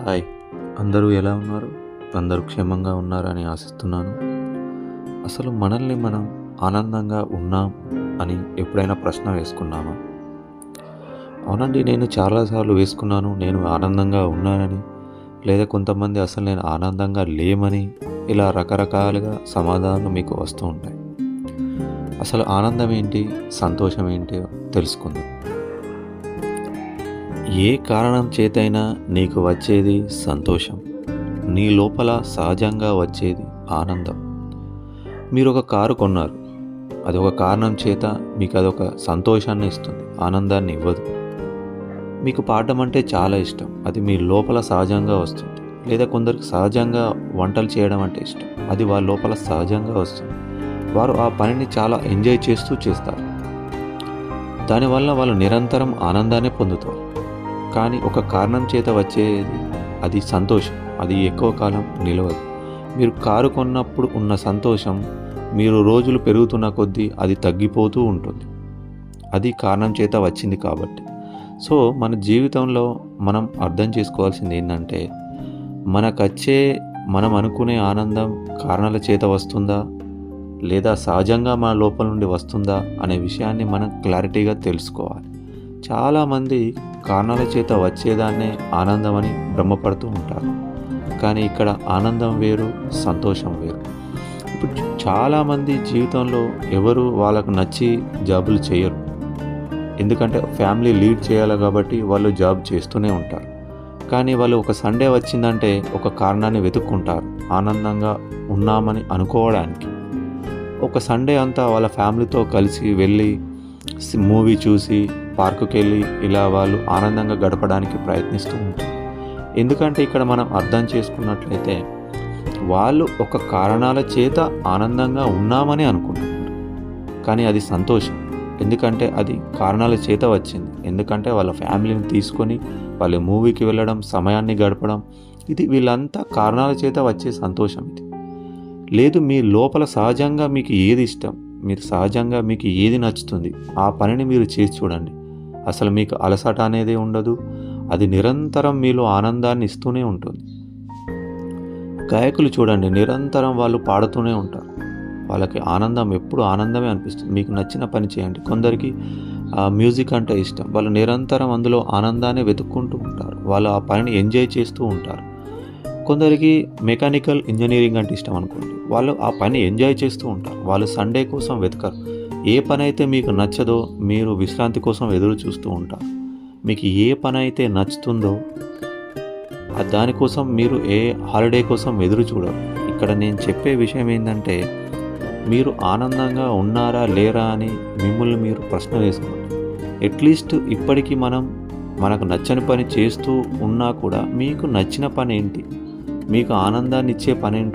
Hi, అందరూ ఎలా ఉన్నారు? అందరూ క్షేమంగా ఉన్నారని ఆశిస్తున్నాను. అసలు మనల్ని మనం ఆనందంగా ఉన్నాం అని ఎప్పుడైనా ప్రశ్న వేసుకున్నామా? అవునండి, నేను చాలాసార్లు వేసుకున్నాను. నేను ఆనందంగా ఉన్నానని, లేదా కొంతమంది అసలు నేను ఆనందంగా లేమని, ఇలా రకరకాలుగా సమాధానాలు మీకు వస్తూ ఉంటాయి. అసలు ఆనందం ఏంటి, సంతోషం ఏంటి తెలుసుకుందాం. ఏ కారణం చేతైనా నీకు వచ్చేది సంతోషం. నీ లోపల సహజంగా వచ్చేది ఆనందం. మీరు ఒక కారు కొన్నారు, అది ఒక కారణం చేత మీకు అదొక సంతోషాన్ని ఇస్తుంది, ఆనందాన్ని ఇవ్వదు. మీకు పాడడం అంటే చాలా ఇష్టం, అది మీ లోపల సహజంగా వస్తుంది. లేదా కొందరికి సహజంగా వంటలు చేయడం అంటే ఇష్టం, అది వాళ్ళ లోపల సహజంగా వస్తుంది. వారు ఆ పనిని చాలా ఎంజాయ్ చేస్తూ చేస్తారు. దానివల్ల వాళ్ళు నిరంతరం ఆనందాన్ని పొందుతారు. కానీ ఒక కారణం చేత వచ్చేది అది సంతోషం, అది ఎక్కువ కాలం నిలవదు. మీరు కారు కొన్నప్పుడు ఉన్న సంతోషం మీరు రోజులు పెరుగుతున్న కొద్దీ అది తగ్గిపోతూ ఉంటుంది. అది కారణం చేత వచ్చింది కాబట్టి. సో మన జీవితంలో మనం అర్థం చేసుకోవాల్సింది ఏంటంటే, మనం అనుకునే ఆనందం కారణాల చేత వస్తుందా, లేదా సహజంగా మన లోపల నుండి వస్తుందా అనే విషయాన్ని మనం క్లారిటీగా తెలుసుకోవాలి. చాలామంది కారణాల చేత వచ్చేదాన్నే ఆనందం అని భ్రమపడుతూ ఉంటారు. కానీ ఇక్కడ ఆనందం వేరు, సంతోషం వేరు. ఇప్పుడు చాలామంది జీవితంలో ఎవరు వాళ్ళకు నచ్చి జాబులు చేయరు. ఎందుకంటే ఫ్యామిలీ లీడ్ చేయాలి కాబట్టి వాళ్ళు జాబ్ చేస్తూనే ఉంటారు. కానీ వాళ్ళు ఒక సండే వచ్చిందంటే ఒక కారణాన్ని వెతుక్కుంటారు ఆనందంగా ఉన్నామని అనుకోవడానికి. ఒక సండే అంతా వాళ్ళ ఫ్యామిలీతో కలిసి వెళ్ళి మూవీ చూసి, పార్కుకి వెళ్ళి ఇలా వాళ్ళు ఆనందంగా గడపడానికి ప్రయత్నిస్తూ ఉంటారు. ఎందుకంటే ఇక్కడ మనం అర్థం చేసుకున్నట్లయితే వాళ్ళు ఒక కారణాల చేత ఆనందంగా ఉన్నామని అనుకుంటున్నారు. కానీ అది సంతోషం, ఎందుకంటే అది కారణాల చేత వచ్చింది. ఎందుకంటే వాళ్ళ ఫ్యామిలీని తీసుకొని వాళ్ళు మూవీకి వెళ్ళడం, సమయాన్ని గడపడం, ఇది వీళ్ళంతా కారణాల చేత వచ్చే సంతోషం. ఇది లేదు, మీ లోపల సహజంగా మీకు ఏది ఇష్టం, మీరు సహజంగా మీకు ఏది నచ్చుతుంది, ఆ పనిని మీరు చేసి చూడండి. అసలు మీకు అలసట అనేది ఉండదు, అది నిరంతరం మీలో ఆనందాన్ని ఇస్తూనే ఉంటుంది. గాయకులు చూడండి, నిరంతరం వాళ్ళు పాడుతూనే ఉంటారు, వాళ్ళకి ఆనందం ఎప్పుడు ఆనందమే అనిపిస్తుంది. మీకు నచ్చిన పని చేయండి. కొందరికి మ్యూజిక్ అంటే ఇష్టం, వాళ్ళు నిరంతరం అందులో ఆనందాన్ని వెతుక్కుంటూ ఉంటారు, వాళ్ళు ఆ పనిని ఎంజాయ్ చేస్తూ ఉంటారు. కొందరికి మెకానికల్ ఇంజనీరింగ్ అంటే ఇష్టం అనుకోండి, వాళ్ళు ఆ పని ఎంజాయ్ చేస్తూ ఉంటారు, వాళ్ళు సండే కోసం వెతకరు. ఏ పని అయితే మీకు నచ్చదో మీరు విశ్రాంతి కోసం ఎదురు చూస్తూ ఉంటారు. మీకు ఏ పని అయితే నచ్చుతుందో దానికోసం మీరు ఏ హాలిడే కోసం ఎదురు చూడరు. ఇక్కడ నేను చెప్పే విషయం ఏంటంటే, మీరు ఆనందంగా ఉన్నారా లేరా అని మిమ్మల్ని మీరు ప్రశ్న వేసుకోండి. అట్లీస్ట్ ఇప్పటికీ మనకు నచ్చని పని చేస్తూ ఉన్నా కూడా మీకు నచ్చిన పని ఏంటి, మీకు ఆనందాన్ని ఇచ్చే పని ఏంటో